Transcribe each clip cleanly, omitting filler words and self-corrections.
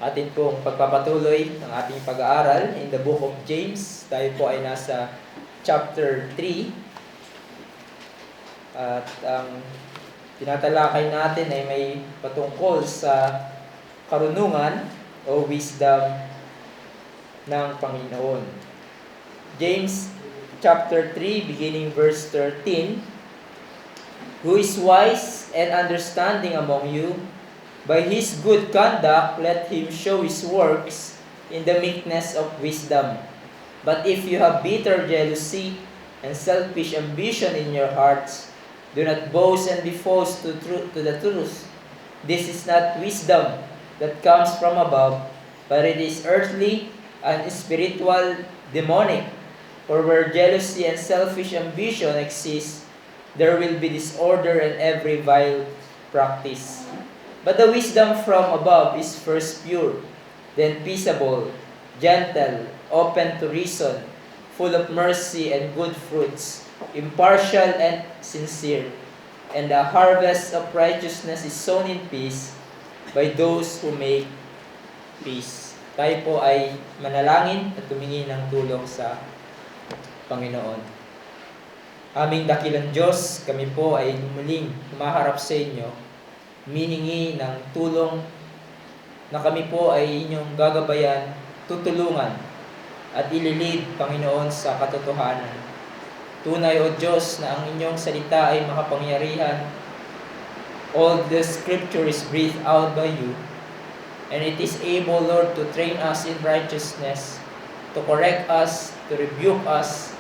Atin pong pagpapatuloy ng ating pag-aaral in the book of James. Tayo po ay nasa chapter 3. At ang tinatalakay natin ay may patungkol sa karunungan o wisdom ng Panginoon. James chapter 3 beginning verse 13. Who is wise and understanding among you? By his good conduct, let him show his works in the meekness of wisdom. But if you have bitter jealousy and selfish ambition in your hearts, do not boast and be false to the truth. This is not wisdom that comes from above, but it is earthly and spiritual, demonic. For where jealousy and selfish ambition exist, there will be disorder and every vile practice. But the wisdom from above is first pure, then peaceable, gentle, open to reason, full of mercy and good fruits, impartial and sincere. And the harvest of righteousness is sown in peace by those who make peace. Tayo po ay manalangin at tumingi ng tulong sa Panginoon. Aming dakilang Diyos, kami po ay muling humaharap sa inyo, humihingi ng tulong na kami po ay inyong gagabayan, tutulungan at ililid, Panginoon, sa katotohanan. Tunay, O Diyos, na ang inyong salita ay makapangyarihan. All the scripture is breathed out by you, and it is able, Lord, to train us in righteousness, to correct us, to rebuke us,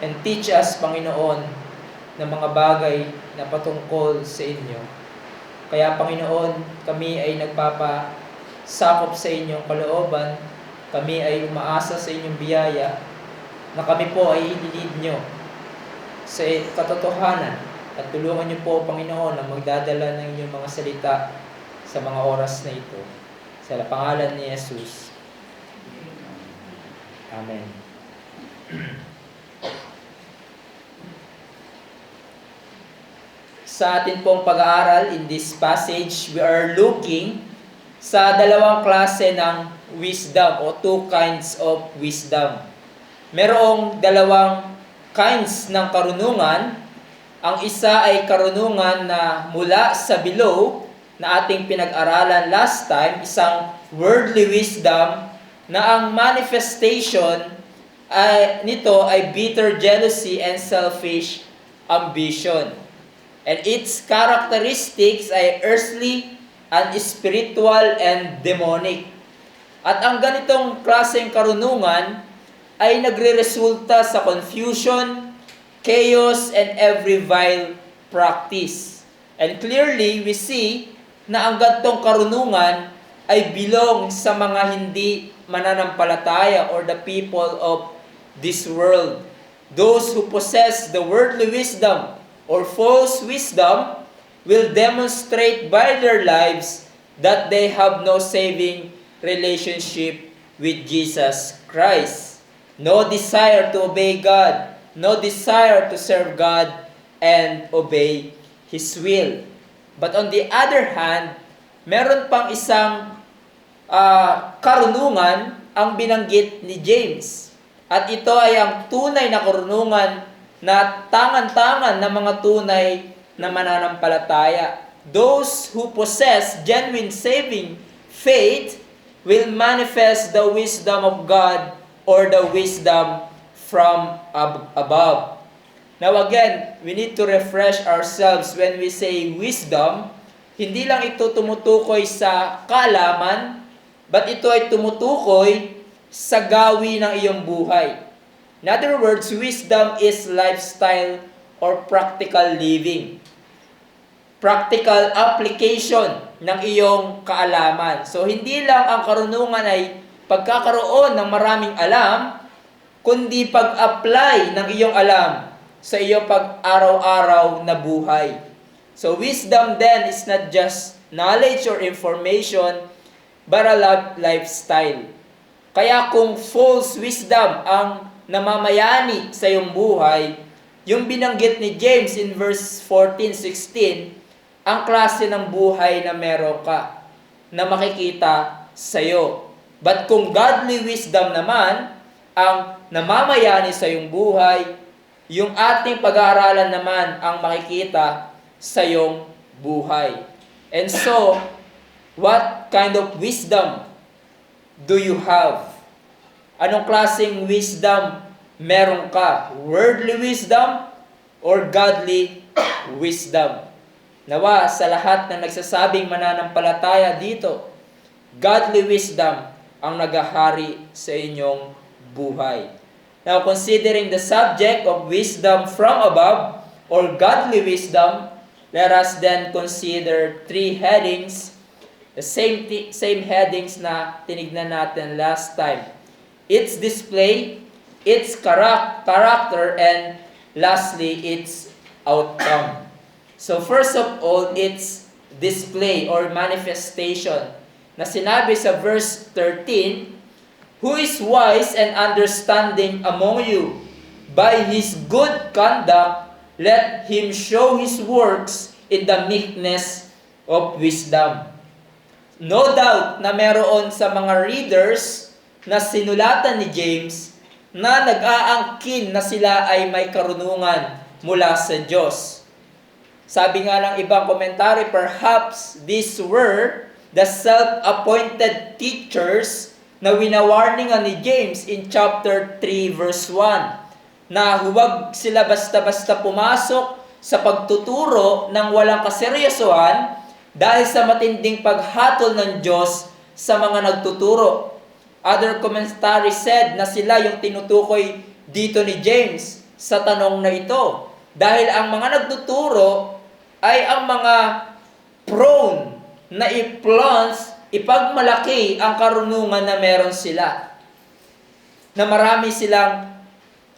and teach us, Panginoon, ng mga bagay na patungkol sa inyo. Kaya, Panginoon, kami ay nagpapasakop sa inyong kalooban, kami ay umaasa sa inyong biyaya, na kami po ay ililid nyo sa katotohanan, at tulungan nyo po, Panginoon, na magdadala ng inyong mga salita sa mga oras na ito. Sa pangalan ni Jesus. Amen. Sa atin pong pag-aaral in this passage, we are looking sa dalawang klase ng wisdom o two kinds of wisdom. Merong dalawang kinds ng karunungan. Ang isa ay karunungan na mula sa below na ating pinag-aralan last time, isang worldly wisdom na ang manifestation nito ay bitter jealousy and selfish ambition. And its characteristics ay earthly and spiritual and demonic. At ang ganitong klaseng karunungan ay nagre-resulta sa confusion, chaos, and every vile practice. And clearly, we see na ang ganitong karunungan ay belong sa mga hindi mananampalataya or the people of this world. Those who possess the worldly wisdom or false wisdom will demonstrate by their lives that they have no saving relationship with Jesus Christ. No desire to obey God, no desire to serve God and obey His will. But on the other hand, meron pang isang karunungan ang binanggit ni James. At ito ay ang tunay na karunungan na tangan-tangan ng mga tunay na mananampalataya. Those who possess genuine saving faith will manifest the wisdom of God or the wisdom from above. Now again, we need to refresh ourselves when we say wisdom. Hindi lang ito tumutukoy sa kaalaman, but ito ay tumutukoy sa gawi ng iyong buhay. In other words, wisdom is lifestyle or practical living. Practical application ng iyong kaalaman. So, hindi lang ang karunungan ay pagkakaroon ng maraming alam, kundi pag-apply ng iyong alam sa iyong pag-araw-araw na buhay. So, wisdom then is not just knowledge or information, but a lifestyle. Kaya kung false wisdom ang namamayani sa iyong buhay, yung binanggit ni James in verse 14-16, ang klase ng buhay na meron ka. na makikita sa'yo. But kung godly wisdom naman ang namamayani sa iyong buhay, yung ating pag-aaralan naman ang makikita sa iyong buhay. And so, what kind of wisdom do you have? Anong klaseng wisdom meron ka? Worldly wisdom or godly wisdom? Nawa sa lahat na nagsasabing mananampalataya dito, godly wisdom ang naghahari sa inyong buhay. Now, considering the subject of wisdom from above or godly wisdom, let us then consider three headings, the same headings na tinignan natin last time. Its display, its character, and lastly, its outcome. So first of all, its display or manifestation na sinabi sa verse 13, "Who is wise and understanding among you? By his good conduct, let him show his works in the meekness of wisdom." No doubt na meron sa mga readers na sinulatan ni James na nag-aangkin na sila ay may karunungan mula sa Diyos. Sabi nga ng ibang komentary, perhaps these were the self-appointed teachers na winawarningan ni James in chapter 3 verse 1 na huwag sila basta-basta pumasok sa pagtuturo ng walang kaseryosohan dahil sa matinding paghatol ng Diyos sa mga nagtuturo. Other commentary said na sila yung tinutukoy dito ni James sa tanong na ito dahil ang mga nagtuturo ay ang mga prone na ipagmalaki ang karunungan na meron sila. Na marami silang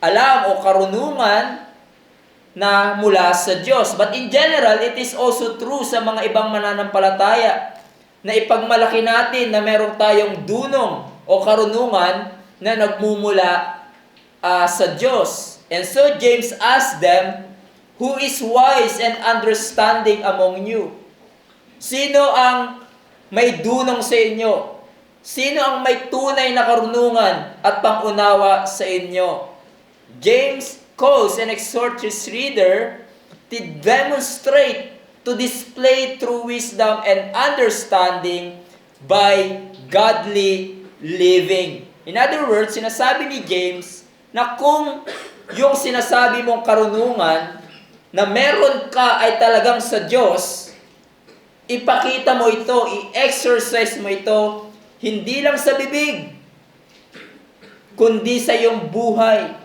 alam o karunungan na mula sa Diyos. But in general, it is also true sa mga ibang mananampalataya na ipagmalaki natin na meron tayong dunong o karunungan na nagmumula sa Diyos. And so James asked them, "Who is wise and understanding among you?" Sino ang may dunong sa inyo? Sino ang may tunay na karunungan at pangunawa sa inyo? James calls and exhorts his reader to demonstrate, to display true wisdom and understanding by godly living. In other words, sinasabi ni James na kung yung sinasabi mong karunungan na meron ka ay talagang sa Diyos, ipakita mo ito, i-exercise mo ito, hindi lang sa bibig, kundi sa iyong buhay.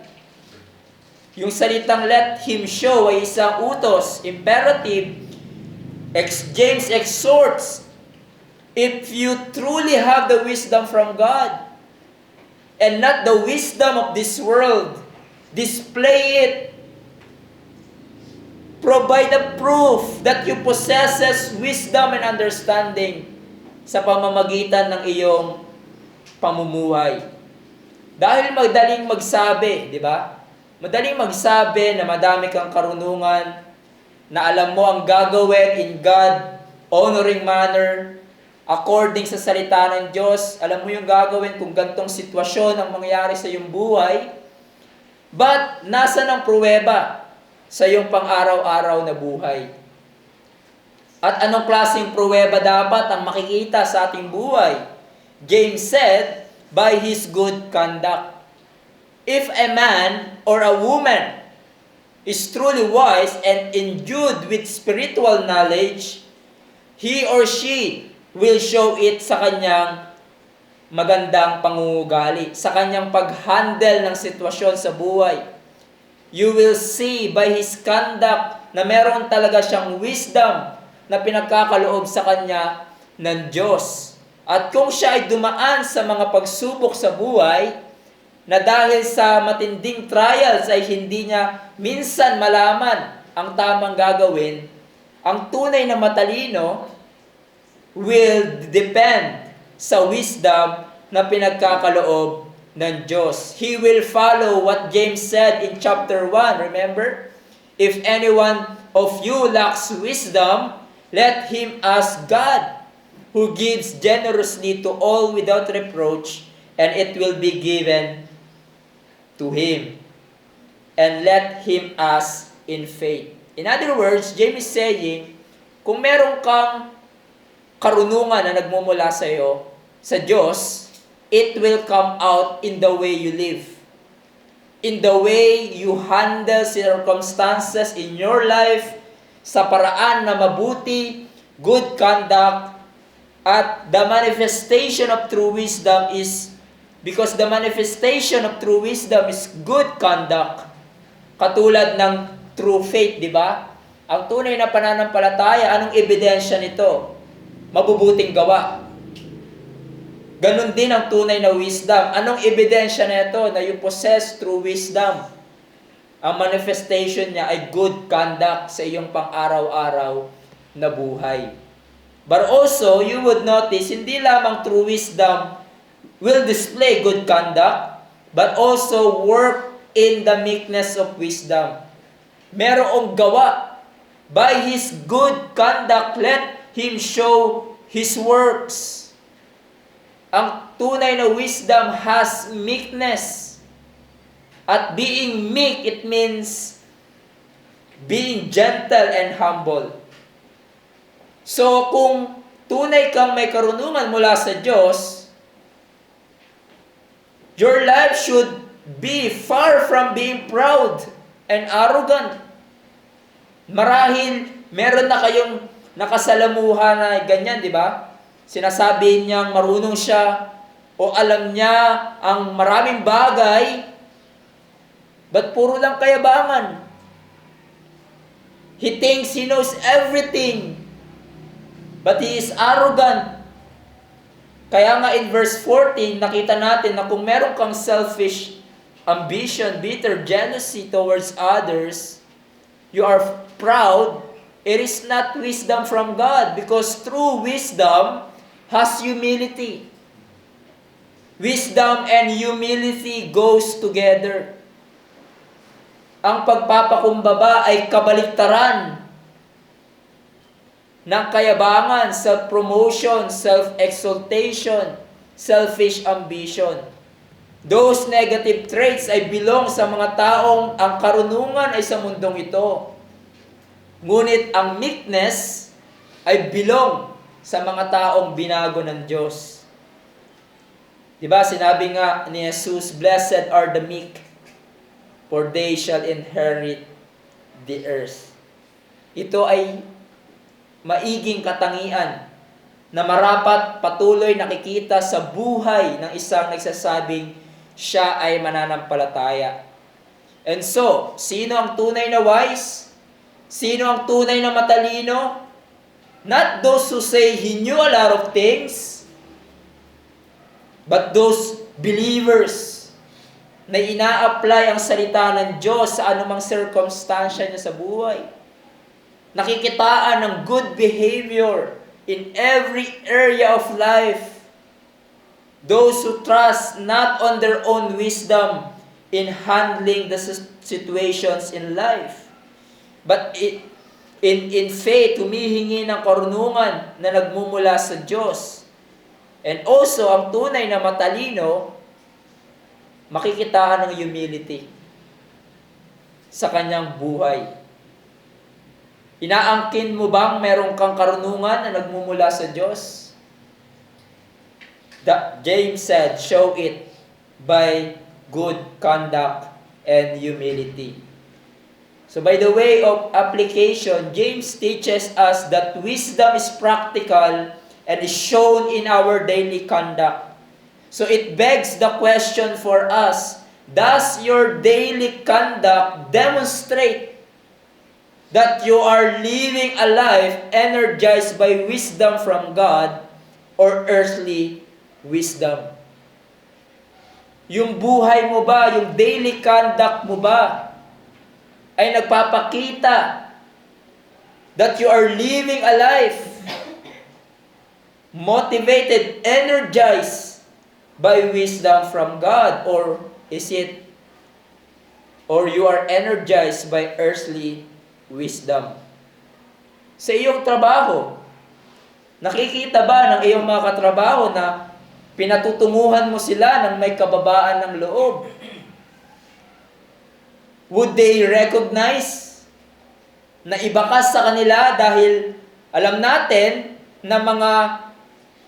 Yung salitang let him show ay isang utos, imperative. James exhorts, if you truly have the wisdom from God, and not the wisdom of this world, display it. Provide a proof that you possesses wisdom and understanding sa pamamagitan ng iyong pamumuhay. Dahil madaling magsabi, di ba? Madaling magsabi na madami kang karunungan, na alam mo ang gagawin in God, honoring manner, according sa salita ng Diyos. Alam mo yung gagawin kung gantong sitwasyon ang mangyayari sa iyong buhay. But, nasa ng pruweba sa iyong pang-araw-araw na buhay? At anong klaseng pruweba dapat ang makikita sa ating buhay? James said, by his good conduct. If a man or a woman is truly wise and endued with spiritual knowledge, he or she will show it sa kanyang magandang pangungugali, sa kanyang pag-handle ng sitwasyon sa buhay. You will see by his conduct na meron talaga siyang wisdom na pinagkakaloob sa kanya ng Diyos. At kung siya ay dumaan sa mga pagsubok sa buhay, na dahil sa matinding trials ay hindi niya minsan malaman ang tamang gagawin, ang tunay na matalino will depend sa wisdom na pinagkakaloob ng Diyos. He will follow what James said in chapter 1. Remember? If anyone of you lacks wisdom, let him ask God, who gives generously to all without reproach, and it will be given to him. And let him ask in faith. In other words, James is saying, kung meron kang karunungan na nagmumula sa iyo, sa Diyos, it will come out in the way you live. In the way you handle circumstances in your life, sa paraan na mabuti, good conduct, at the manifestation of true wisdom is, because the manifestation of true wisdom is good conduct, katulad ng true faith, di ba? Ang tunay na pananampalataya, anong ebidensya nito? Mabubuting gawa. Ganon din ang tunay na wisdom. Anong ebidensya na ito na you possess true wisdom? Ang manifestation niya ay good conduct sa iyong pang-araw-araw na buhay. But also, you would notice, hindi lamang true wisdom will display good conduct, but also work in the meekness of wisdom. Merong gawa. By his good conduct, let him show his works. Ang tunay na wisdom has meekness. At being meek, it means being gentle and humble. So, kung tunay kang may karunungan mula sa Diyos, your life should be far from being proud and arrogant. Marahil, meron na kayong nakasalamuhan na ganyan, di ba? Sinasabi niyang marunong siya o alam niya ang maraming bagay, but puro lang kayabangan. He thinks he knows everything, but he is arrogant. Kaya nga in verse 14, nakita natin na kung meron kang selfish ambition, bitter jealousy towards others, you are proud, it is not wisdom from God, because true wisdom has humility. Wisdom and humility goes together. Ang pagpapakumbaba ay kabaliktaran ng kayabangan, self-promotion, self-exaltation, selfish ambition. Those negative traits ay belong sa mga taong ang karunungan ay sa mundong ito. Ngunit ang meekness ay belong sa mga taong binago ng Diyos. Diba, sinabi nga ni Jesus, "Blessed are the meek, for they shall inherit the earth." Ito ay maiging katangian na marapat patuloy nakikita sa buhay ng isang nagsasabing siya ay mananampalataya. And so, sino ang tunay na wise? Sino ang tunay na matalino? Not those who say he knew a lot of things, but those believers na ina-apply ang salita ng Diyos sa anumang circumstansya niya sa buhay. Nakikitaan ng good behavior in every area of life. Those who trust not on their own wisdom in handling the situations in life, but in faith, humihingi ng karunungan na nagmumula sa Diyos. And also, ang tunay na matalino, makikitaan ng humility sa kanyang buhay. Inaangkin mo bang meron kang karunungan na nagmumula sa Diyos? James said, show it by good conduct and humility. So by the way of application, James teaches us that wisdom is practical and is shown in our daily conduct. So it begs the question for us, does your daily conduct demonstrate that you are living a life energized by wisdom from God or earthly wisdom? Yung buhay mo ba, yung daily conduct mo ba, ay nagpapakita that you are living a life motivated, energized by wisdom from God, or you are energized by earthly wisdom? Sa iyong trabaho, Nakikita ba ng iyong mga katrabaho na pinatutunguhan mo sila ng may kababaan ng loob? Would they recognize na iba ka sa kanila dahil alam natin na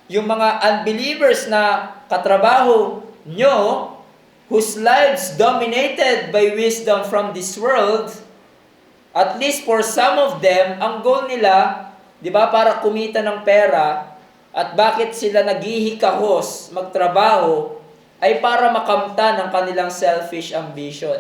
yung mga unbelievers na katrabaho nyo, whose lives dominated by wisdom from this world, at least for some of them, ang goal nila, di ba, para kumita ng pera, at bakit sila naghihikahos magtrabaho, ay para makamtan ang kanilang selfish ambition.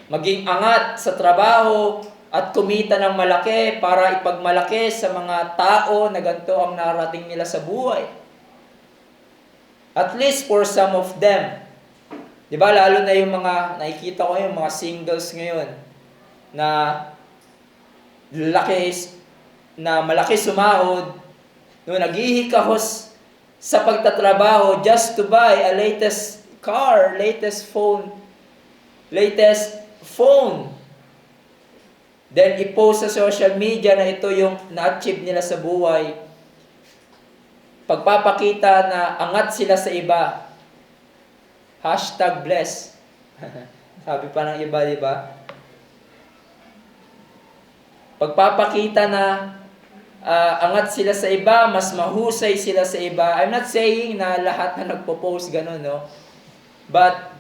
Maging angat sa trabaho at kumita ng malaki para ipagmalaki sa mga tao na ganito ang narating nila sa buhay. At least for some of them. Di ba, lalo na yung mga, nakikita ko yung mga singles ngayon, na malaki sumahod, no, naghihikahos sa pagtatrabaho just to buy a latest car, latest phone. Then i-post sa social media na ito yung na-achieve nila sa buhay. Pagpapakita na angat sila sa iba. #bless. Sabi pa ng iba, di ba? Pagpapakita na angat sila sa iba, mas mahusay sila sa iba. I'm not saying na lahat na nagpo-post ganun, no? But,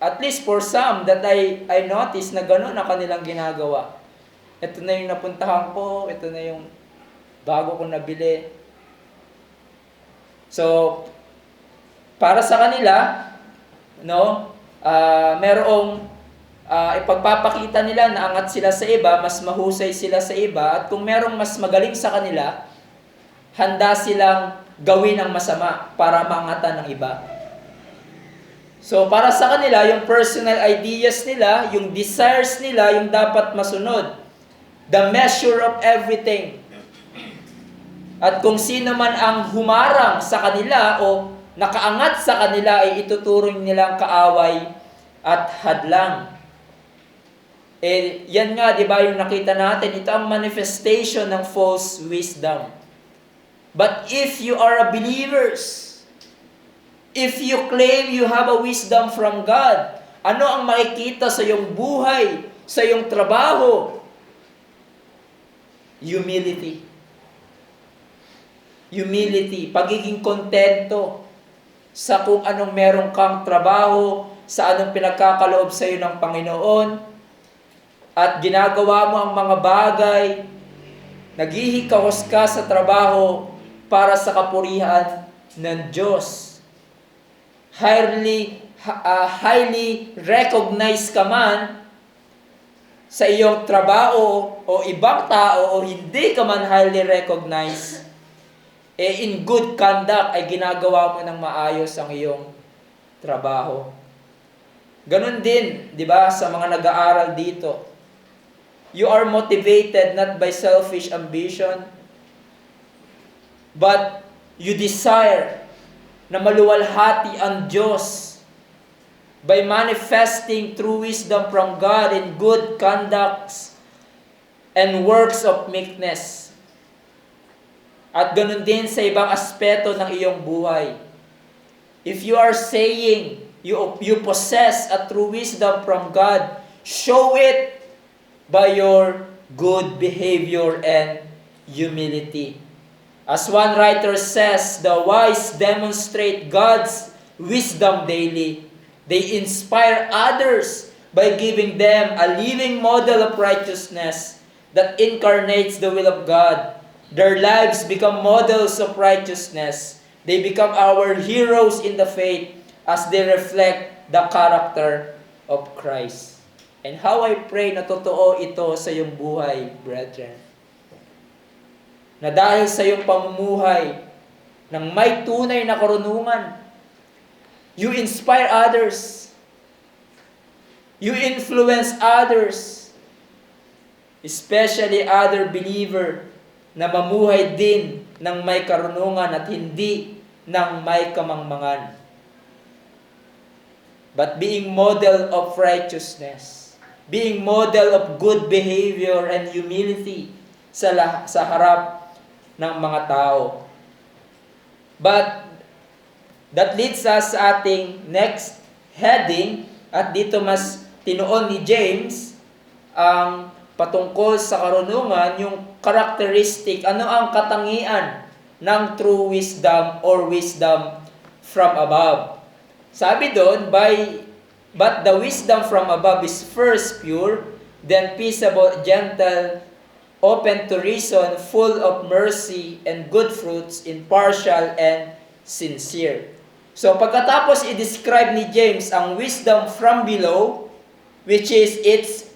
at least for some that I noticed na ganun na kanilang ginagawa. Ito na yung napuntahan ko, ito na yung bago kong nabili. So, para sa kanila, no, merong ipagpapakita nila na angat sila sa iba, mas mahusay sila sa iba, at kung merong mas magaling sa kanila, handa silang gawin ang masama para maangatan ng iba. So, para sa kanila, yung personal ideas nila, yung desires nila, yung dapat masunod. The measure of everything. At kung sino man ang humarang sa kanila o nakaangat sa kanila ay ituturing nilang kaaway at hadlang. Yan nga, di ba, yung nakita natin, ito ang manifestation ng false wisdom. But if you are a believers, if you claim you have a wisdom from God, ano ang makikita sa iyong buhay, sa iyong trabaho? Humility, pagiging kontento sa kung anong meron kang trabaho, sa anong pinagkakaloob sa iyo ng Panginoon, at ginagawa mo ang mga bagay, naghihikahos ka sa trabaho para sa kapurihan ng Diyos. Highly recognized ka man sa iyong trabaho o ibang tao o hindi ka man highly recognized, in good conduct ay ginagawa mo ng maayos ang iyong trabaho. Ganon din, di ba, sa mga nag-aaral dito. You are motivated not by selfish ambition, but you desire na maluwalhati ang Diyos by manifesting true wisdom from God in good conducts and works of meekness. At ganun din sa ibang aspeto ng iyong buhay. If you are saying you possess a true wisdom from God, show it by your good behavior and humility. As one writer says, the wise demonstrate God's wisdom daily. They inspire others by giving them a living model of righteousness that incarnates the will of God. Their lives become models of righteousness. They become our heroes in the faith as they reflect the character of Christ. And how I pray na totoo ito sa iyong buhay, brethren. Na dahil sa iyong pamumuhay ng may tunay na karunungan, you inspire others. You influence others. Especially other believer na mamuhay din ng may karunungan at hindi ng may kamangmangan. But being model of righteousness. being model of good behavior and humility sa harap ng mga tao. But that leads us sa ating next heading, at dito mas tinuon ni James ang patungkol sa karunungan, yung characteristic, ano ang katangian ng true wisdom or wisdom from above. Sabi doon, but the wisdom from above is first pure, then peaceable, gentle, open to reason, full of mercy and good fruits, impartial and sincere. So pagkatapos i-describe ni James ang wisdom from below, which is its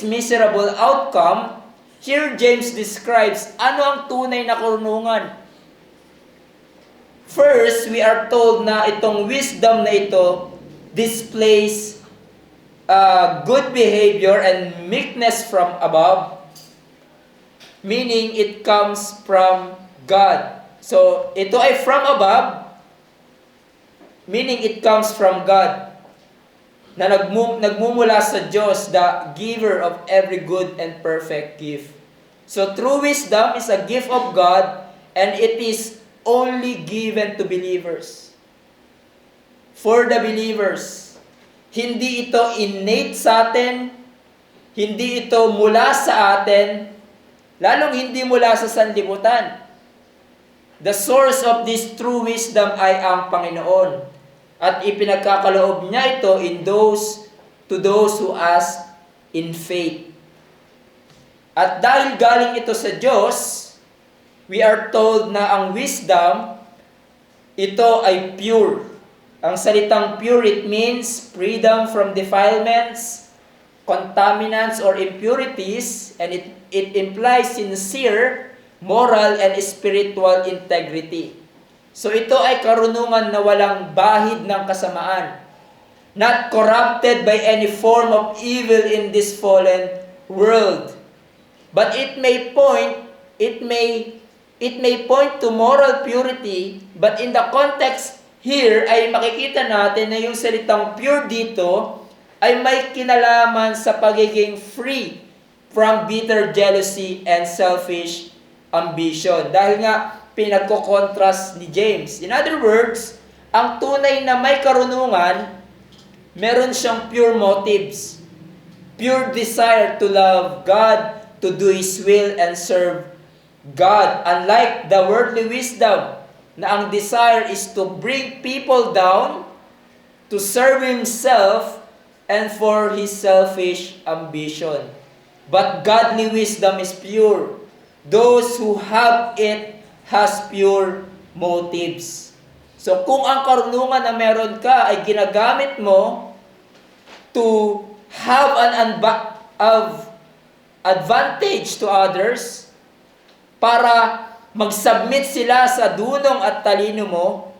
miserable outcome, here James describes ano ang tunay na karunungan. First, we are told na itong wisdom na ito displays good behavior and meekness from above, meaning it comes from God. So, ito ay from above, meaning it comes from God, na nagmumula sa Diyos, the giver of every good and perfect gift. So, true wisdom is a gift of God, and it is only given to believers. For the believers. Hindi ito innate sa atin, hindi ito mula sa atin, lalong hindi mula sa sanlibutan. The source of this true wisdom ay ang Panginoon. At ipinagkakaloob niya ito to those who ask in faith. At dahil galing ito sa Diyos, we are told na ang wisdom, ito ay pure. Ang salitang pure, it means freedom from defilements, contaminants, or impurities, and it implies sincere, moral, and spiritual integrity. So ito ay karunungan na walang bahid ng kasamaan, not corrupted by any form of evil in this fallen world. But it may point to moral purity, but in the context here ay makikita natin na yung salitang pure dito ay may kinalaman sa pagiging free from bitter jealousy and selfish ambition. Dahil nga, pinagko-contrast ni James. In other words, ang tunay na may karunungan, meron siyang pure motives, pure desire to love God, to do His will, and serve God. Unlike the worldly wisdom, na ang desire is to bring people down, to serve himself, and for his selfish ambition. But godly wisdom is pure. Those who have it has pure motives. So kung ang karunungan na meron ka ay ginagamit mo to have an advantage to others, para mag-submit sila sa dunong at talino mo,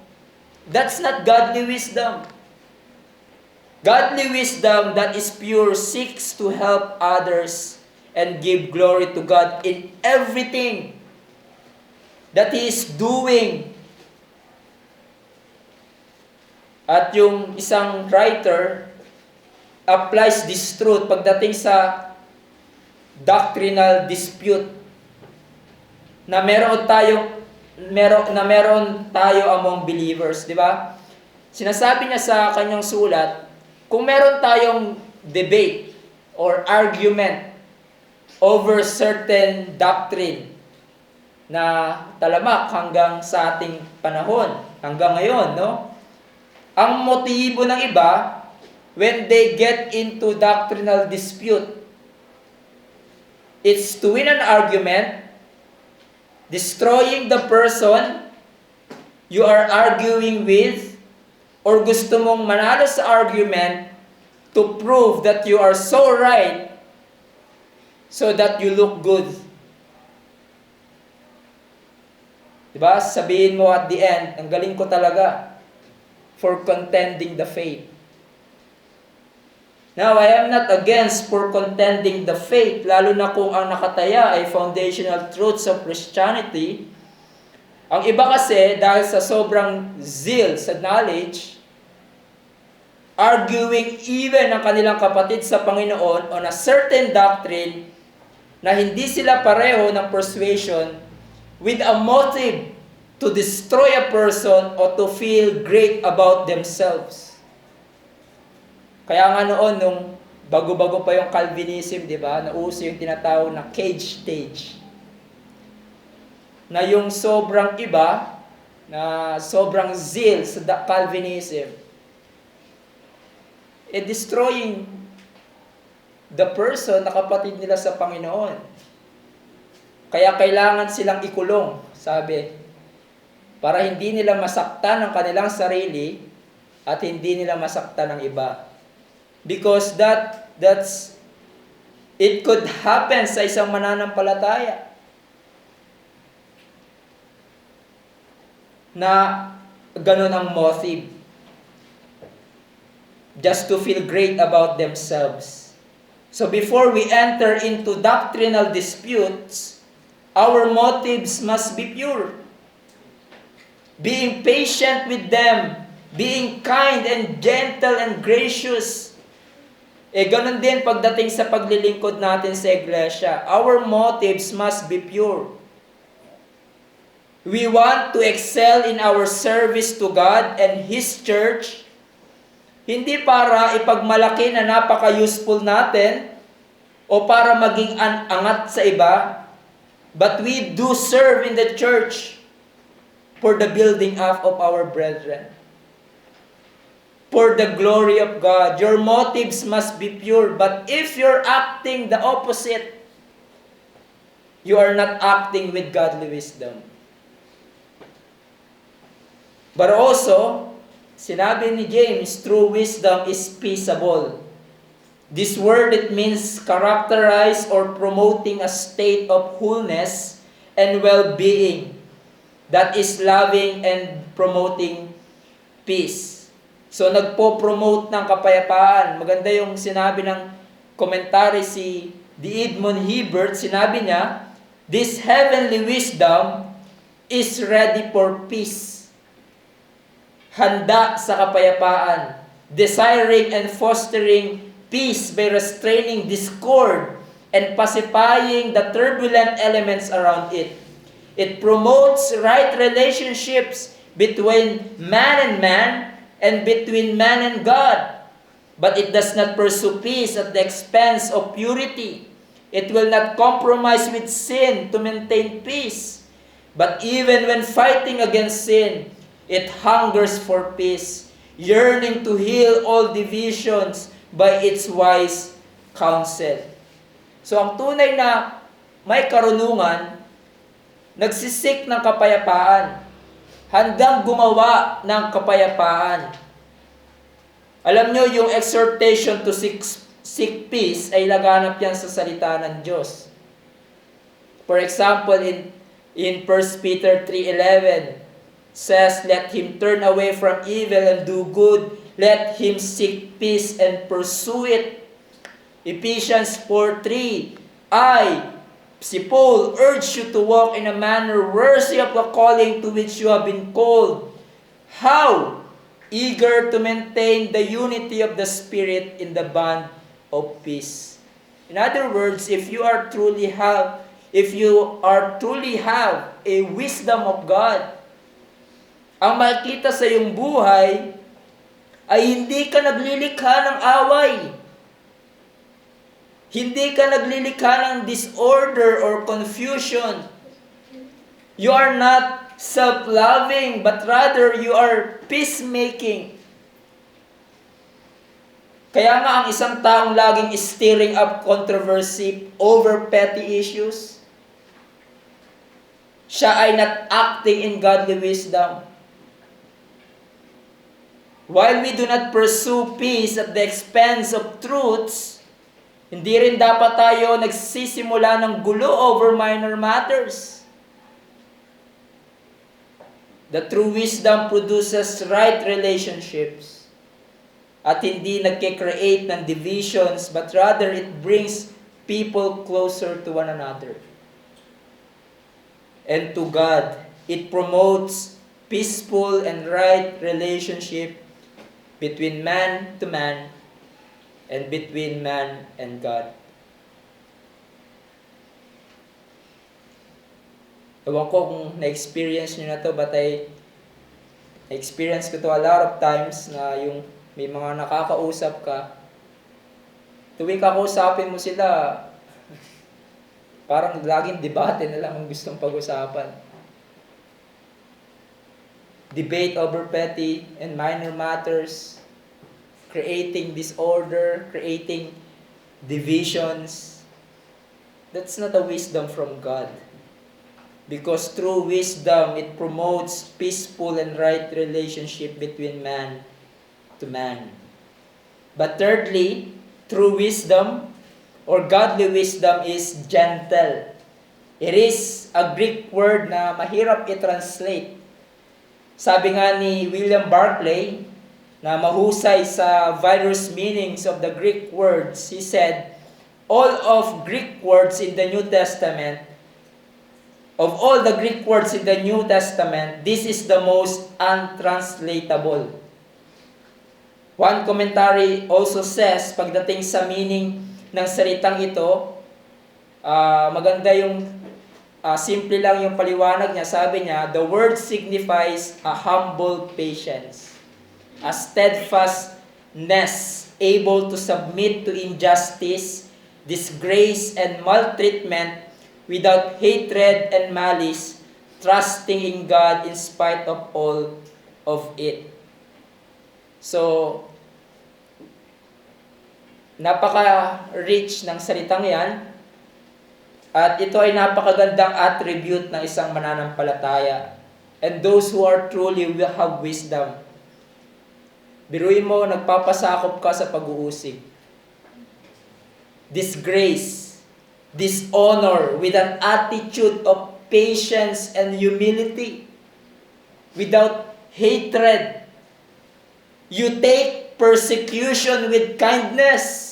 that's not godly wisdom. Godly wisdom that is pure seeks to help others and give glory to God in everything that He is doing. At yung isang writer applies this truth pagdating sa doctrinal dispute na meron tayo among believers, di ba? Sinasabi niya sa kanyang sulat, kung meron tayong debate or argument over certain doctrine na talamak hanggang sa ating panahon, hanggang ngayon, no? Ang motibo ng iba, when they get into doctrinal dispute, it's to win an argument, destroying the person you are arguing with, or gusto mong manalo sa argument to prove that you are so right so that you look good. Diba? Sabihin mo at the end, ang galing ko talaga for contending the faith. Now, I am not against for contending the faith, lalo na kung ang nakataya ay foundational truths of Christianity. Ang iba kasi, dahil sa sobrang zeal sa knowledge, arguing even ang kanilang kapatid sa Panginoon on a certain doctrine na hindi sila pareho ng persuasion with a motive to destroy a person or to feel great about themselves. Kaya nga noon, nung bago-bago pa yung Calvinism, di ba, nauso yung tinatawag na cage stage. Na yung sobrang iba, na sobrang zeal sa Calvinism, destroying the person na kapatid nila sa Panginoon. Kaya kailangan silang ikulong, sabi, para hindi nila masaktan ang kanilang sarili at hindi nila masaktan ang iba. Because it could happen sa isang mananampalataya na ganun ang motive. Just to feel great about themselves. So before we enter into doctrinal disputes, our motives must be pure. Being patient with them, being kind and gentle and gracious. Ganun din pagdating sa paglilingkod natin sa iglesia. Our motives must be pure. We want to excel in our service to God and His church, hindi para ipagmalaki na napaka-useful natin o para maging angat sa iba, but we do serve in the church for the building up of our brethren. For the glory of God. Your motives must be pure. But if you're acting the opposite, you are not acting with godly wisdom. But also, sinabi ni James, true wisdom is peaceable. This word, it means characterize or promoting a state of wholeness and well-being that is loving and promoting peace. So, nagpo-promote ng kapayapaan. Maganda yung sinabi ng komentary si D. Edmund Hibbert. Sinabi niya, this heavenly wisdom is ready for peace. Handa sa kapayapaan. Desiring and fostering peace by restraining discord and pacifying the turbulent elements around it. It promotes right relationships between man and between man and God. But it does not pursue peace at the expense of purity. It will not compromise with sin to maintain peace. But even when fighting against sin, it hungers for peace, yearning to heal all divisions by its wise counsel. So ang tunay na may karunungan, nagsisik ng kapayapaan, handang gumawa ng kapayapaan. Alam nyo, yung exhortation to seek peace ay laganap yan sa salita ng Diyos. For example, in 1 Peter 3:11, says, let him turn away from evil and do good. Let him seek peace and pursue it. Ephesians 4:3, si Paul, urge you to walk in a manner worthy of the calling to which you have been called. How? Eager to maintain the unity of the Spirit in the bond of peace. In other words, if you are truly have a wisdom of God, ang makikita sa iyong buhay ay hindi ka naglilikha ng away. Hindi ka naglilikha ng disorder or confusion. You are not self-loving, but rather you are peacemaking. Kaya nga ang isang taong laging stirring up controversy over petty issues, siya ay not acting in godly wisdom. While we do not pursue peace at the expense of truths, hindi rin dapat tayo nagsisimula ng gulo over minor matters. The true wisdom produces right relationships at hindi nagke-create ng divisions, but rather it brings people closer to one another and to God. It promotes peaceful and right relationship between man to man, and between man and God. Ewan ko kung na-experience nyo na to, but na-experience ko to a lot of times na yung may mga nakakausap ka, tuwing kakausapin mo sila, parang laging debate na lang ang gustong pag-usapan. Debate over petty and minor matters, creating disorder, creating divisions. That's not a wisdom from God. Because true wisdom, it promotes peaceful and right relationship between man to man. But thirdly, true wisdom or godly wisdom is gentle. It is a Greek word na mahirap i-translate. Sabi nga ni William Barclay, na mahusay sa various meanings of the Greek words, he said, all of Greek words in the New Testament, of all the Greek words in the New Testament, this is the most untranslatable. One commentary also says, pagdating sa meaning ng salitang ito, maganda yung simple lang yung paliwanag niya. Sabi niya, the word signifies a humble patience, a steadfastness, able to submit to injustice, disgrace, and maltreatment without hatred and malice, trusting in God in spite of all of it. So, napaka-rich ng salitang yan, at ito ay napakagandang attribute ng isang mananampalataya. And those who are truly will have wisdom. Biruin mo, nagpapasakop ka sa pag-uusig. Disgrace, dishonor, with an attitude of patience and humility, without hatred. You take persecution with kindness.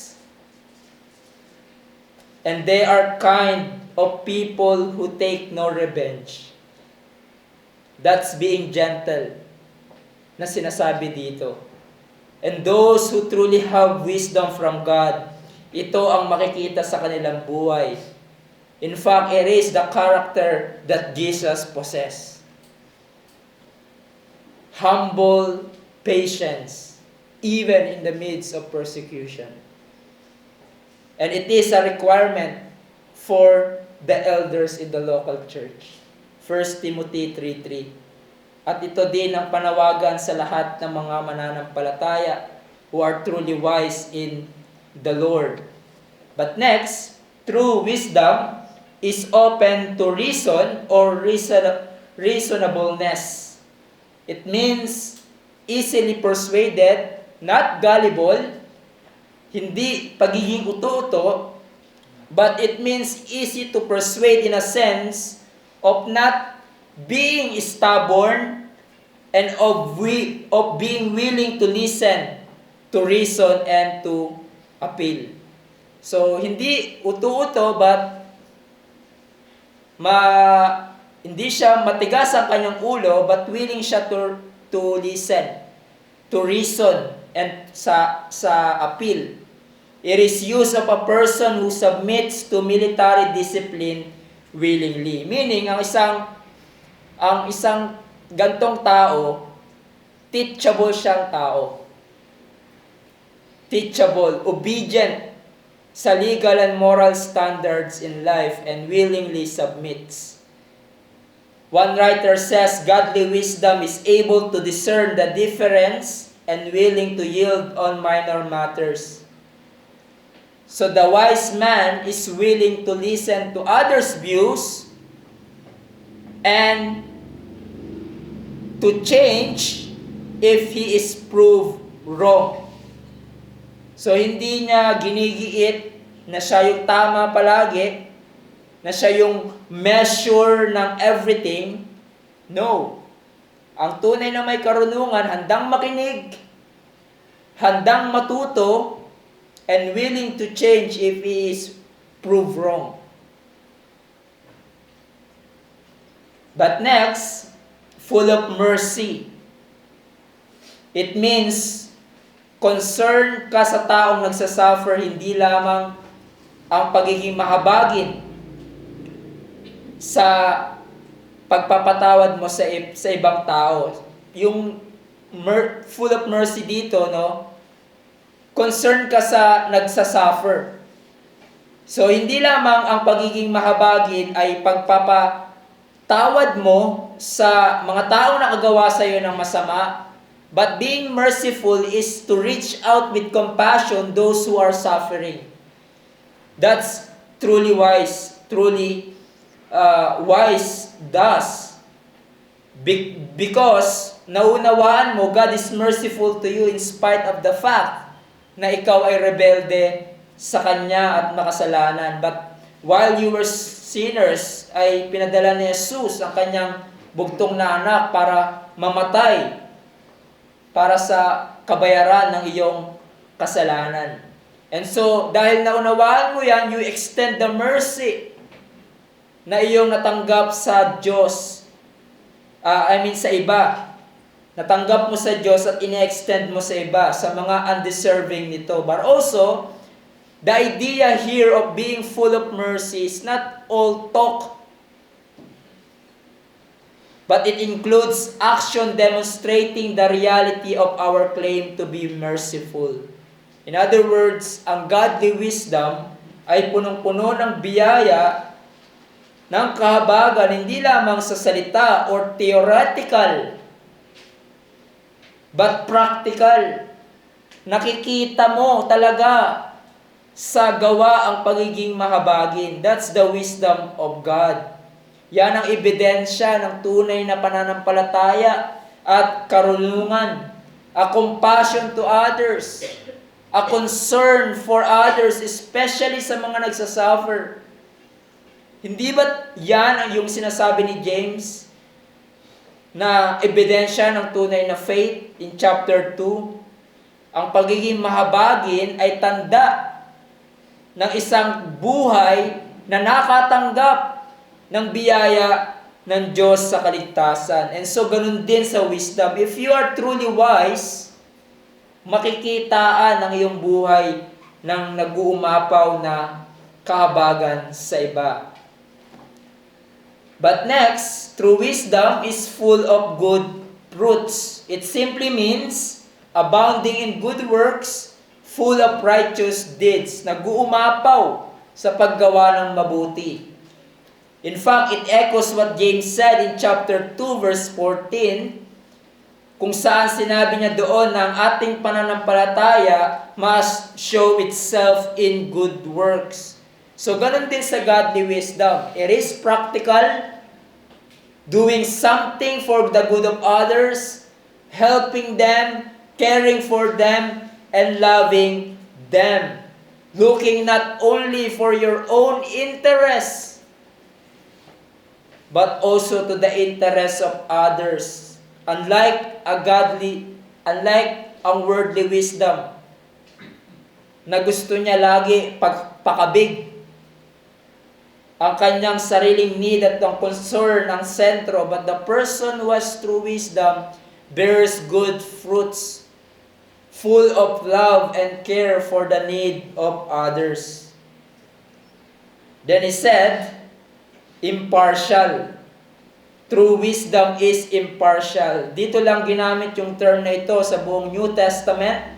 And they are kind of people who take no revenge. That's being gentle na sinasabi dito. And those who truly have wisdom from God, ito ang makikita sa kanilang buhay. In fact, it is the character that Jesus possessed. Humble patience, even in the midst of persecution. And it is a requirement for the elders in the local church. 1 Timothy 3:3. At ito din ang panawagan sa lahat ng mga mananampalataya who are truly wise in the Lord. But next, true wisdom is open to reason or reasonableness. It means easily persuaded, not gullible, hindi pagiging uto-uto, but it means easy to persuade in a sense of not being stubborn and of being willing to listen, to reason, and to appeal. So, hindi uto-uto, but hindi siya matigas ang kanyang ulo, but willing siya to listen, to reason, and sa appeal. It is use of a person who submits to military discipline willingly. Meaning, ang isang gantong tao, teachable siyang tao. Teachable, obedient sa legal and moral standards in life, and willingly submits. One writer says, godly wisdom is able to discern the difference and willing to yield on minor matters. So the wise man is willing to listen to others' views and to change if he is proved wrong. So hindi niya ginigiit na siya yung tama palagi, na siya yung measure ng everything. No. Ang tunay na may karunungan, handang makinig, handang matuto, and willing to change if he is proved wrong. But next, full of mercy. It means concern ka sa taong nagsasuffer, hindi lamang ang pagiging mahabagin sa pagpapatawad mo sa ibang tao. Yung full of mercy dito, no? Concern ka sa nagsasuffer. So, hindi lamang ang pagiging mahabagin ay pagpapatawad mo sa mga taong nakagawa sa iyo ng masama, but being merciful is to reach out with compassion those who are suffering. That's truly wise, wise thus. Because naunawaan mo, God is merciful to you in spite of the fact na ikaw ay rebelde sa Kanya at makasalanan. But while you were sinners, ay pinadala ni Jesus ang Kanyang bugtong na anak para mamatay para sa kabayaran ng iyong kasalanan. And so, dahil naunawaan mo yan, you extend the mercy na iyong natanggap sa Diyos. Sa iba. Natanggap mo sa Diyos at ine-extend mo sa iba, sa mga undeserving nito. But also, the idea here of being full of mercy is not all talk, but it includes action demonstrating the reality of our claim to be merciful. In other words, ang godly wisdom ay punong-puno ng biyaya ng kahabagan, hindi lamang sa salita or theoretical, but practical. Nakikita mo talaga sa gawa ang pagiging mahabagin. That's the wisdom of God. Yan ang ebidensya ng tunay na pananampalataya at karunungan. A compassion to others. A concern for others, especially sa mga nagsasuffer. Hindi ba yan ang yung sinasabi ni James na ebidensya ng tunay na faith in chapter 2? Ang pagiging mahabagin ay tanda ng isang buhay na nakatanggap ng biyaya ng Diyos sa kaligtasan. And so, ganun din sa wisdom. If you are truly wise, makikitaan ang iyong buhay ng nag-uumapaw na kahabagan sa iba. But next, true wisdom is full of good fruits. It simply means abounding in good works, full of righteous deeds. Nag-uumapaw sa paggawa ng mabuti. In fact, it echoes what James said in chapter 2 verse 14, kung saan sinabi niya doon na ang ating pananampalataya must show itself in good works. So, ganun din sa godly wisdom. It is practical, doing something for the good of others, helping them, caring for them, and loving them. Looking not only for your own interests, but also to the interests of others. Unlike ang worldly wisdom, na gusto niya lagi pakabig ang kanyang sariling need at ang concern ang sentro, but the person who has true wisdom bears good fruits, full of love and care for the need of others. Then he said, impartial. True wisdom is impartial. Dito lang ginamit yung term na ito sa buong New Testament.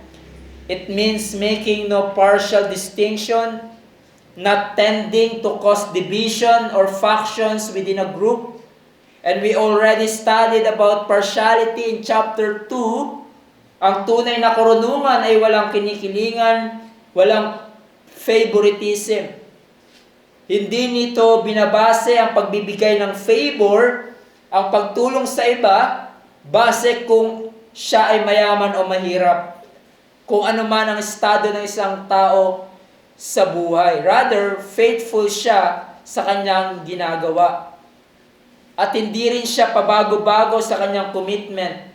It means making no partial distinction, not tending to cause division or factions within a group. And we already studied about partiality in chapter 2. Ang tunay na karunungan ay walang kinikilingan, walang favoritism. Hindi nito binabase ang pagbibigay ng favor, ang pagtulong sa iba, base kung siya ay mayaman o mahirap. Kung ano man ang estado ng isang tao sa buhay. Rather, faithful siya sa kanyang ginagawa. At hindi rin siya pabago-bago sa kanyang commitment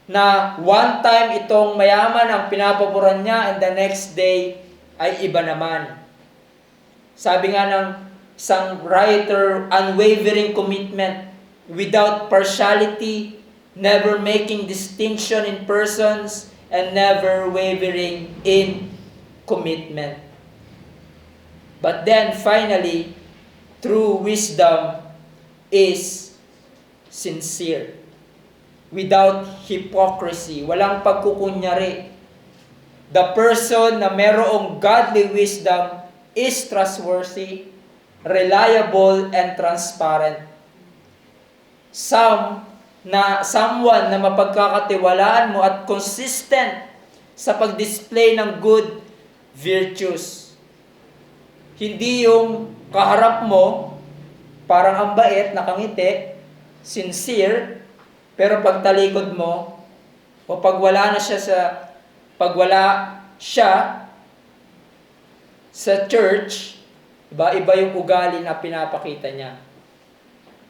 na one time itong mayaman ang pinapaboran niya and the next day ay iba naman. Sabi nga ng isang writer, unwavering commitment without partiality, never making distinction in persons, and never wavering in commitment. But then finally, true wisdom is sincere. Without hypocrisy, walang pagkukunyari. The person na merong godly wisdom is trustworthy, reliable, and transparent. Someone na mapagkakatiwalaan mo at consistent sa pag-display ng good virtues. Hindi yung kaharap mo, parang ang bait, nakangiti, sincere, pero pagtalikod mo, o pagwala siya sa church, iba yung ugali na pinapakita niya.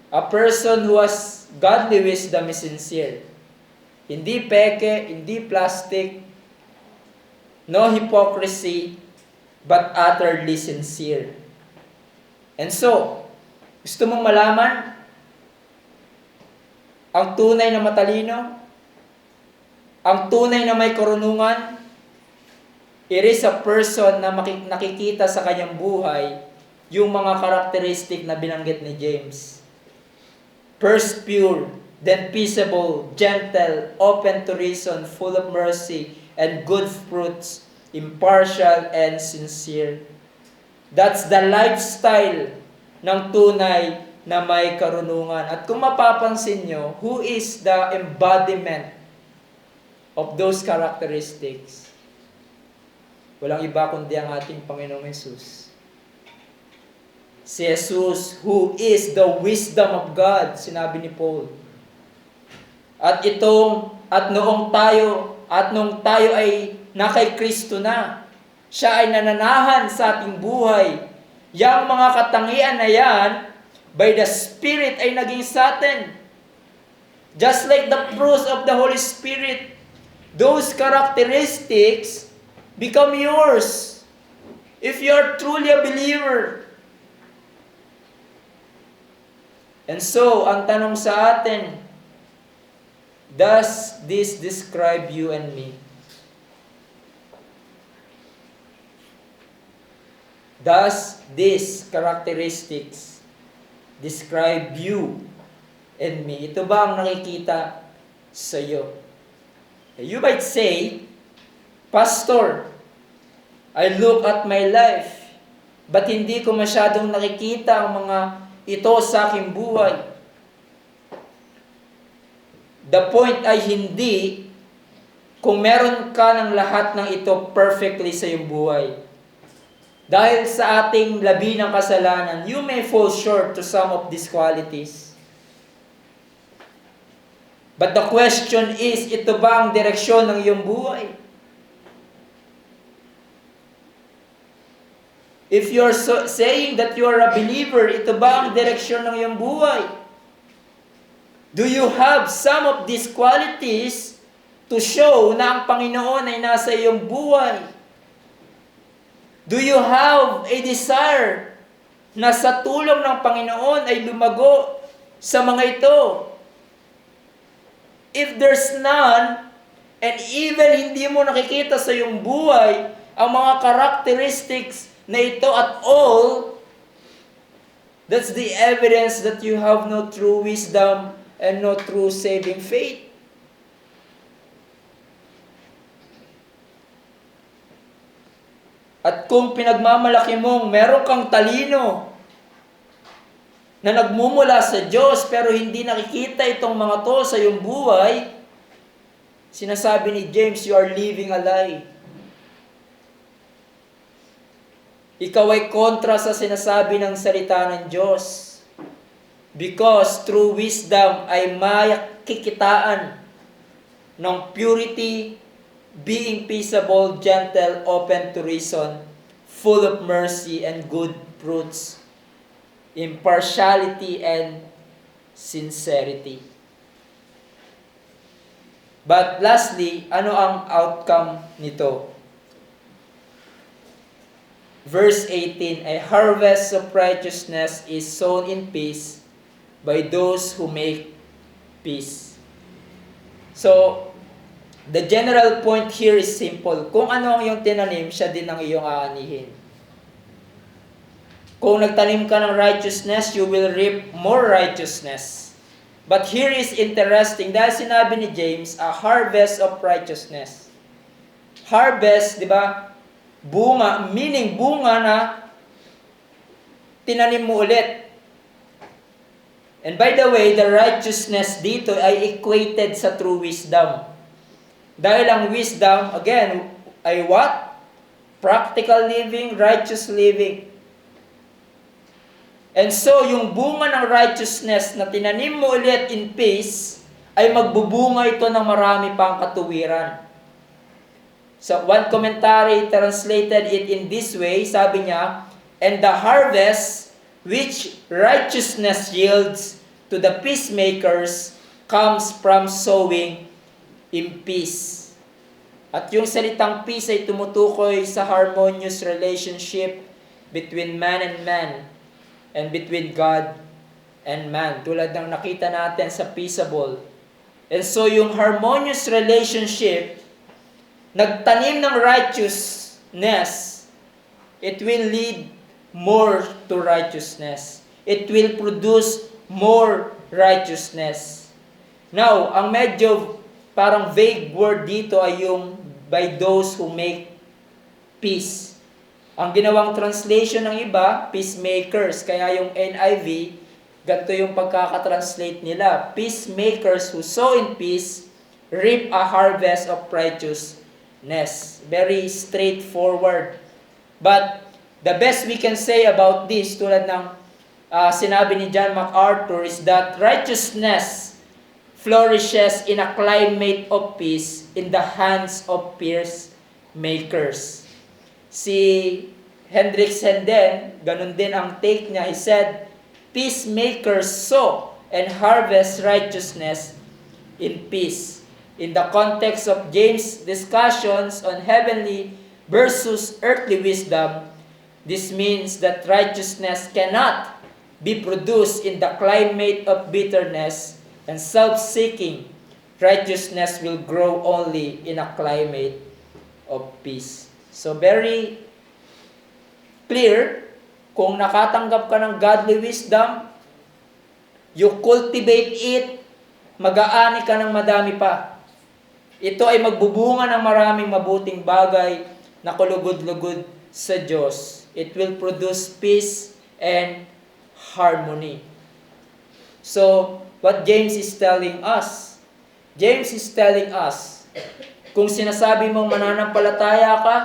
A person who has godly wisdom is sincere. Hindi peke, hindi plastic, no hypocrisy, but utterly sincere. And so, gusto mong malaman ang tunay na matalino, ang tunay na may karunungan, it is a person na nakikita sa kanyang buhay yung mga karakteristik na binanggit ni James. First, pure, then peaceable, gentle, open to reason, full of mercy and good fruits, impartial and sincere. That's the lifestyle ng tunay na may karunungan. At kung mapapansin nyo, who is the embodiment of those characteristics? Walang iba kundi ang ating Panginoong Jesus. Si Jesus, who is the wisdom of God, sinabi ni Paul. At noong tayo ay nakay Kristo na, siya ay nananahan sa ating buhay. Yang mga katangian na yan, by the Spirit ay naging sa atin. Just like the fruits of the Holy Spirit, those characteristics become yours. If you are truly a believer. And so, ang tanong sa atin, does this describe you and me? Does these characteristics describe you and me? Ito ba ang nakikita sa iyo? You might say, Pastor, I look at my life, but hindi ko masyadong nakikita ang mga ito sa aking buhay. The point ay hindi kung meron ka ng lahat ng ito perfectly sa iyong buhay. Dahil sa ating labi ng kasalanan, you may fall short to some of these qualities. But the question is, ito ba ang direksyon ng iyong buhay? If you're saying that you are a believer, ito ba ang direksyon ng iyong buhay? Do you have some of these qualities to show na ang Panginoon ay nasa iyong buhay? Do you have a desire na sa tulong ng Panginoon ay lumago sa mga ito? If there's none, and even hindi mo nakikita sa iyong buhay ang mga characteristics na ito at all, that's the evidence that you have no true wisdom and no true saving faith. At kung pinagmamalaki mong meron kang talino na nagmumula sa Diyos pero hindi nakikita itong mga to sa iyong buhay, sinasabi ni James, you are living a lie. Ikaw ay kontra sa sinasabi ng salita ng Diyos. Because true wisdom ay makikitaan ng purity, being peaceable, gentle, open to reason, full of mercy and good fruits, impartiality and sincerity. But lastly, ano ang outcome nito? Verse 18, a harvest of righteousness is sown in peace by those who make peace. So, The general point here is simple. Kung ano ang iyong tinanim, siya din ang iyong aanihin. Kung nagtanim ka ng righteousness, you will reap more righteousness. But here is interesting, dahil sinabi ni James, a harvest of righteousness. Harvest, di ba? Bunga, meaning bunga na tinanim mo ulit. And by the way, the righteousness dito ay equated sa true wisdom. Dahil ang wisdom, again, ay what? Practical living, righteous living. And so, yung bunga ng righteousness na tinanim mo ulit in peace, ay magbubunga ito ng marami pang katuwiran. So, one commentary translated it in this way, sabi niya, and the harvest which righteousness yields to the peacemakers comes from sowing in peace. At yung salitang peace ay tumutukoy sa harmonious relationship between man and between God and man. Tulad ng nakita natin sa peaceable. And so yung harmonious relationship, nagtanim ng righteousness, it will lead more to righteousness. It will produce more righteousness. Now, ang medyo parang vague word dito ay yung by those who make peace. Ang ginawang translation ng iba, peacemakers. Kaya yung NIV, ganito yung pagkakatranslate nila. Peacemakers who sow in peace, reap a harvest of righteousness. Very straightforward. But the best we can say about this, tulad ng sinabi ni John MacArthur, is that righteousness flourishes in a climate of peace in the hands of peacemakers. Si Hendrickson din, ganun din ang take niya. He said, peacemakers sow and harvest righteousness in peace. In the context of James' discussions on heavenly versus earthly wisdom, this means that righteousness cannot be produced in the climate of bitterness and self-seeking. Righteousness will grow only in a climate of peace. So very clear, kung nakatanggap ka ng godly wisdom, you cultivate it, mag-aani ka ng madami pa. Ito ay magbubunga ng maraming mabuting bagay na kulugod-lugod sa Diyos. It will produce peace and harmony. So, what James is telling us? James is telling us, kung sinasabi mong mananampalataya ka,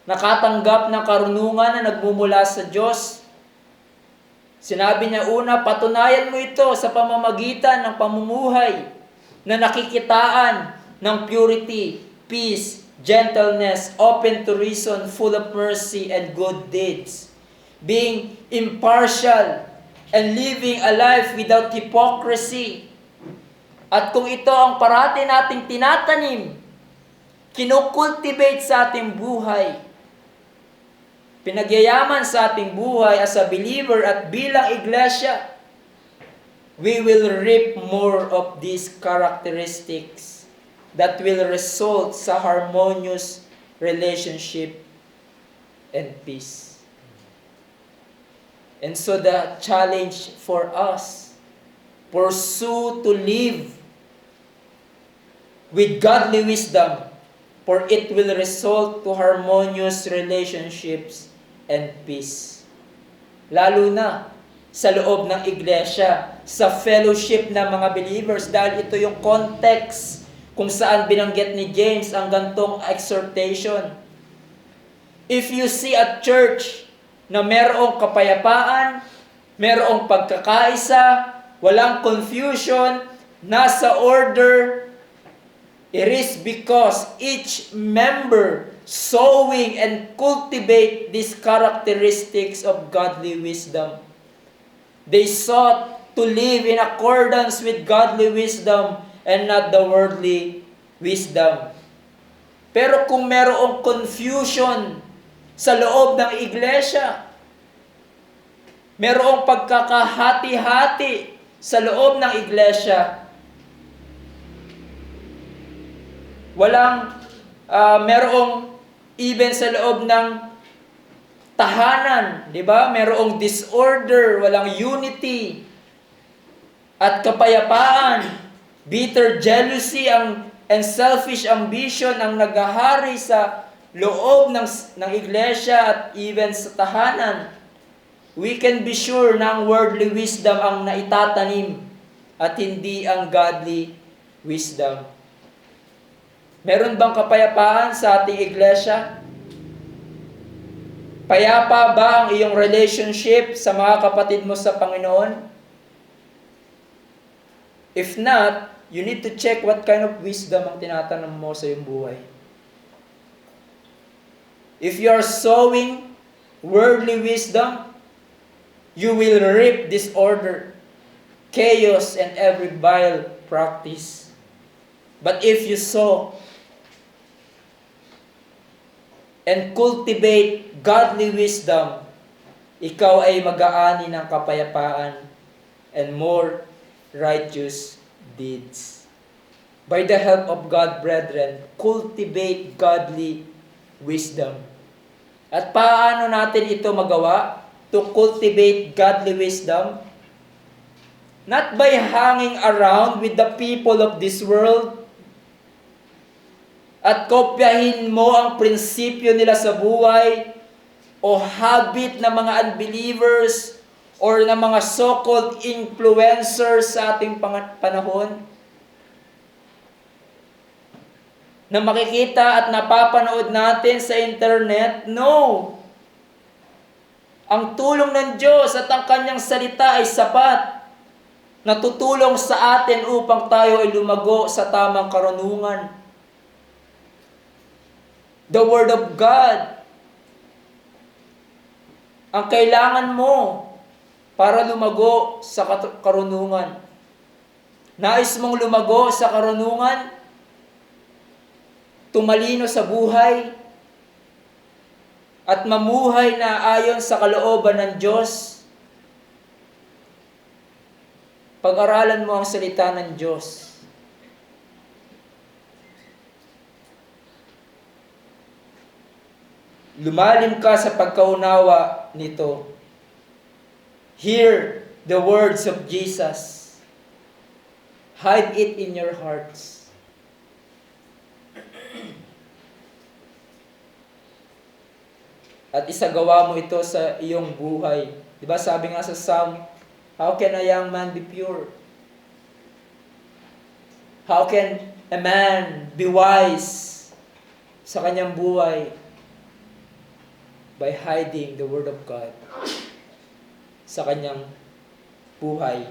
nakatanggap ng karunungan na nagmumula sa Diyos, sinabi niya una, patunayan mo ito sa pamamagitan ng pamumuhay na nakikitaan ng purity, peace, gentleness, open to reason, full of mercy and good deeds. Being impartial and living a life without hypocrisy. At kung ito ang parati nating tinatanim, kinukultivate sa ating buhay, pinagyayaman sa ating buhay as a believer at bilang iglesia, we will reap more of these characteristics that will result sa harmonious relationship and peace. And so the challenge for us, pursue to live with godly wisdom, for it will result to harmonious relationships and peace. Lalo na sa loob ng iglesia, sa fellowship ng mga believers, dahil ito yung context kung saan binanggit ni James ang gantong exhortation. If you see a church na merong kapayapaan, merong pagkakaisa, walang confusion, nasa order, it is because each member sowing and cultivate these characteristics of godly wisdom. They sought to live in accordance with godly wisdom and not the worldly wisdom. Pero kung merong confusion sa loob ng iglesia, merong pagkakahati-hati sa loob ng iglesia, Walang, merong even sa loob ng tahanan, di ba? Merong disorder, walang unity at kapayapaan. Bitter jealousy and selfish ambition ang naghahari sa loob ng iglesia at even sa tahanan. We can be sure na ang worldly wisdom ang naitatanim at hindi ang godly wisdom. Meron bang kapayapaan sa ating iglesia? Payapa ba ang iyong relationship sa mga kapatid mo sa Panginoon? If not, you need to check what kind of wisdom ang tinatanong mo sa iyong buhay. If you are sowing worldly wisdom, you will reap disorder, chaos, and every vile practice. But if you sow and cultivate godly wisdom, ikaw ay mag-aani ng kapayapaan and more righteous deeds. By the help of God, brethren, cultivate godly wisdom. At paano natin ito magawa? To cultivate godly wisdom? Not by hanging around with the people of this world at kopyahin mo ang prinsipyo nila sa buhay o habit ng mga unbelievers or ng mga so-called influencers sa ating panahon na makikita at napapanood natin sa internet. No! Ang tulong ng Diyos at ang Kanyang salita ay sapat na tutulong sa atin upang tayo ay lumago sa tamang karunungan. The Word of God ang kailangan mo para lumago sa karunungan. Nais mong lumago sa karunungan? Tumalino sa buhay? At mamuhay na ayon sa kalooban ng Diyos? Pag-aralan mo ang salita ng Diyos. Lumalim ka sa pagkaunawa nito. Hear the words of Jesus. Hide it in your hearts. At isagawa mo ito sa iyong buhay. Diba sabi nga sa Psalm, how can a young man be pure? How can a man be wise sa kanyang buhay? By hiding the Word of God sa kanyang buhay.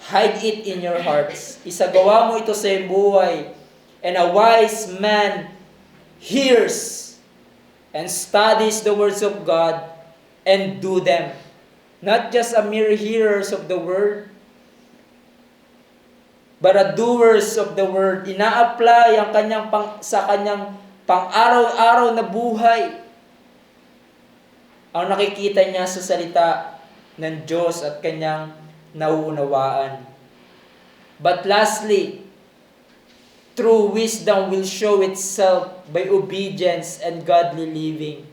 Hide it in your hearts. Isagawa mo ito sa iyong buhay. And a wise man hears and studies the words of God and do them. Not just a mere hearers of the word, but a doers of the word. Ina-apply ang sa kanyang pang-araw-araw na buhay ang nakikita niya sa salita ng Diyos at kanyang nauunawaan. But lastly, true wisdom will show itself by obedience and godly living.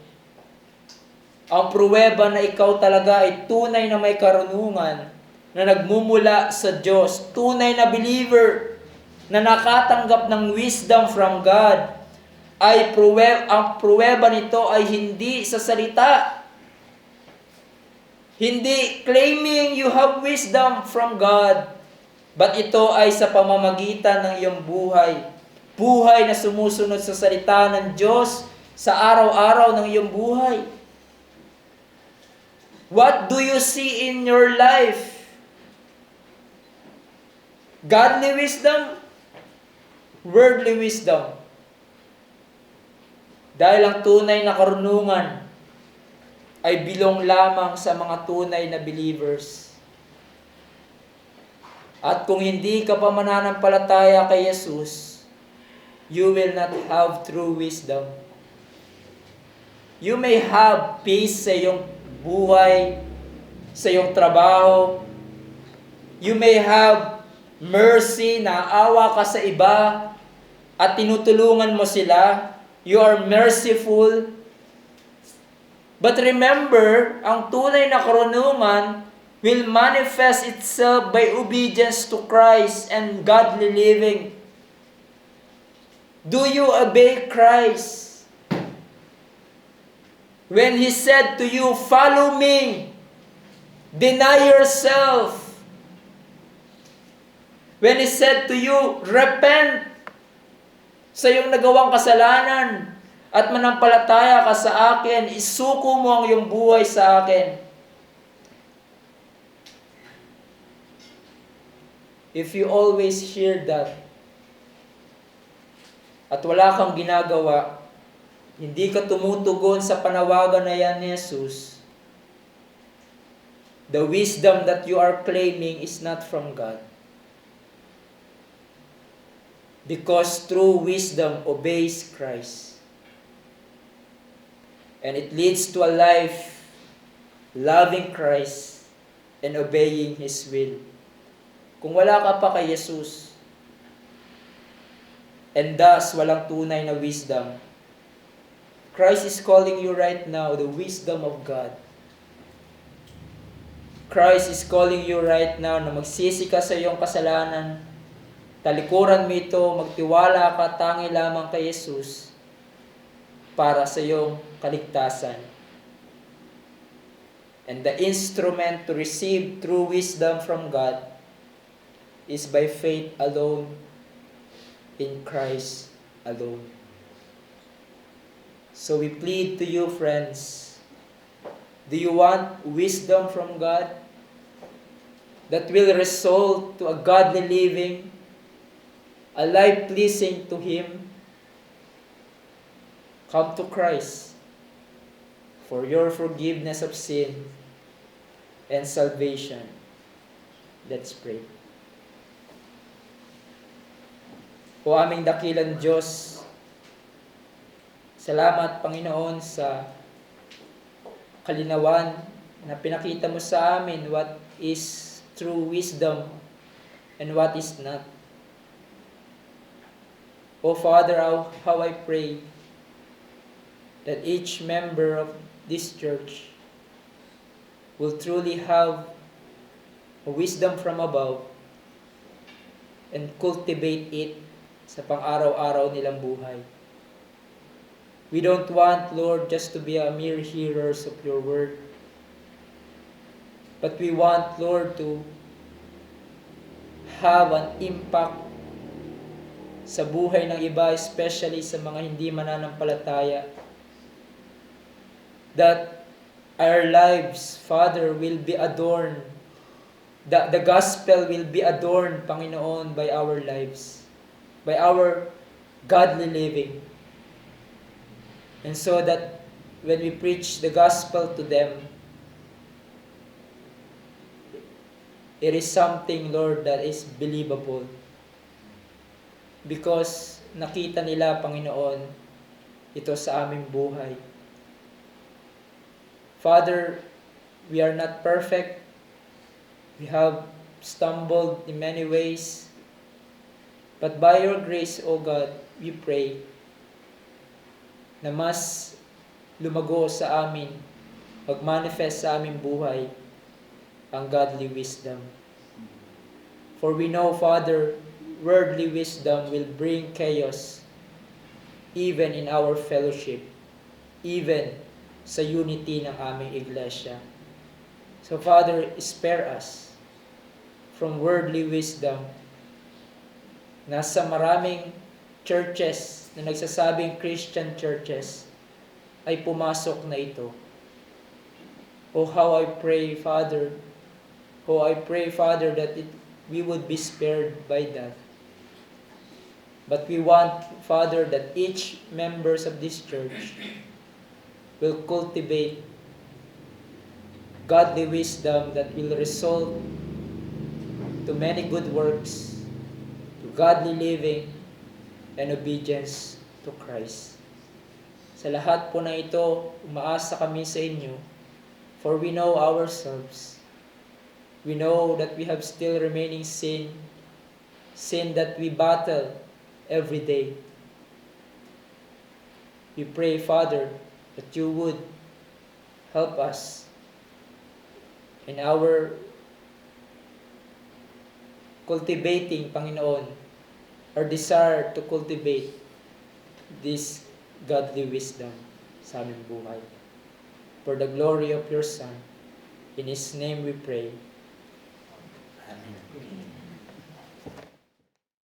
Ang pruweba na ikaw talaga ay tunay na may karunungan na nagmumula sa Diyos, tunay na believer na nakatanggap ng wisdom from God, ay ang pruweba nito ay hindi sa salita. Hindi claiming you have wisdom from God, but ito ay sa pamamagitan ng iyong buhay. Buhay na sumusunod sa salita ng Diyos sa araw-araw ng iyong buhay. What do you see in your life? Godly wisdom? Worldly wisdom? Dahil ang tunay na karunungan ay bilong lamang sa mga tunay na believers. At kung hindi ka pa mananampalataya kay Jesus, you will not have true wisdom. You may have peace sa iyong buhay, sa iyong trabaho. You may have mercy, naawa ka sa iba. at tinutulungan mo sila. You are merciful. But remember, ang tunay na karunungan will manifest itself by obedience to Christ and godly living. Do you obey Christ? When He said to you, follow me, deny yourself. When He said to you, repent sa iyong nagawang kasalanan at manampalataya ka sa akin, isuko mo ang iyong buhay sa akin. If you always hear that, at wala kang ginagawa, hindi ka tumutugon sa panawagan na yan ni Jesus, the wisdom that you are claiming is not from God. Because true wisdom obeys Christ. And it leads to a life loving Christ and obeying His will. Kung wala ka pa kay Jesus, and thus walang tunay na wisdom, Christ is calling you right now, the wisdom of God. Christ is calling you right now na magsisi ka sa iyong kasalanan, talikuran mo ito, magtiwala ka tangi lamang kay Jesus para sa iyong kaligtasan. And the instrument to receive true wisdom from God is by faith alone, in Christ alone. So we plead to you, friends, do you want wisdom from God that will result to a godly living, a life pleasing to Him? Come to Christ for your forgiveness of sin and salvation. Let's pray. O aming dakilang Diyos, salamat Panginoon sa kalinawan na pinakita mo sa amin what is true wisdom and what is not. O Father, how I pray that each member of this church will truly have a wisdom from above and cultivate it sa pang-araw-araw nilang buhay. We don't want, Lord, just to be a mere hearers of your word, but we want, Lord, to have an impact sa buhay ng iba, especially sa mga hindi mananampalataya, that our lives, Father, will be adorned, the gospel will be adorned, Panginoon, by our lives, by our godly living. And so that when we preach the gospel to them, it is something, Lord, that is believable. Because nakita nila, Panginoon, ito sa aming buhay. Father, we are not perfect. We have stumbled in many ways. But by your grace, O God, we pray na mas lumago sa amin, mag-manifest sa aming buhay ang godly wisdom. For we know, Father, worldly wisdom will bring chaos even in our fellowship, even sa unity ng aming iglesia. So Father, spare us from worldly wisdom. Nasa maraming churches na nagsasabing Christian churches ay pumasok na ito. Oh, how I pray, Father. Oh, I pray, Father, that we would be spared by that. But we want, Father, that each members of this church will cultivate godly wisdom that will result to many good works, to godly living, and obedience to Christ. Sa lahat po na ito, umaasa kami sa inyo, for we know ourselves. We know that we have still remaining sin that we battle every day. We pray, Father, that you would help us in our cultivating, Panginoon, our desire to cultivate this godly wisdom sa aming buhay. For the glory of your Son, in His name we pray. Amen.